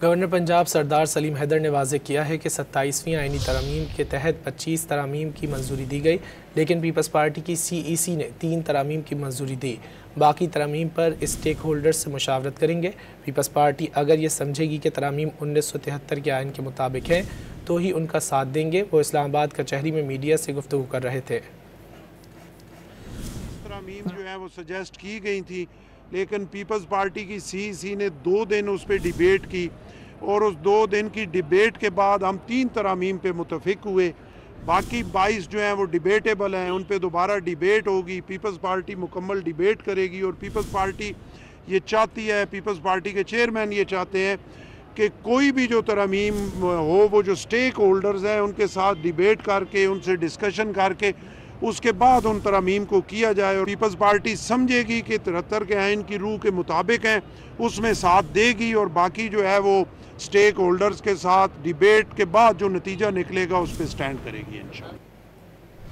Governor Punjab सरदार सलीम हैदर ने वाज़ेह किया है कि 27वीं आईनी तरमीम के तहत 25 तरामीम की मंजूरी दी गई, लेकिन पीपल्स पार्टी की CEC ने 3 तरामीम की मंजूरी दी। बाकी तरामीम पर स्टेक होल्डर्स से मुशावरत करेंगे। पीपल्स पार्टी अगर ये समझेगी कि तरामीम 1973 के आइन के मुताबिक हैं तो ही उनका साथ देंगे। वो इस्लामाबाद कचहरी में मीडिया से गुफ्तगू कर रहे थे। तरामीम जो है वो सजेस्ट की गई थी, लेकिन पीपल्स पार्टी की CEC ने 2 दिन उस पर डिबेट की और उस 2 दिन की डिबेट के बाद हम 3 तरामीम पे मुतफिक हुए। बाकी 22 जो हैं वो डिबेटेबल हैं, उन पे दोबारा डिबेट होगी। पीपल्स पार्टी मुकम्मल डिबेट करेगी और पीपल्स पार्टी ये चाहती है, पीपल्स पार्टी के चेयरमैन ये चाहते हैं कि कोई भी जो तरामीम हो वो जो स्टेक होल्डर्स हैं उनके साथ डिबेट करके, उनसे डिस्कशन करके उसके बाद उन तरामीम को किया जाए। और पीपल्स पार्टी समझेगी कि 73 के आइन की रूह के मुताबिक हैं, उसमें साथ देगी और बाकी जो है वो स्टेक होल्डर्स के साथ डिबेट के बाद जो नतीजा निकलेगा उस पर स्टैंड करेगी इंशाअल्लाह।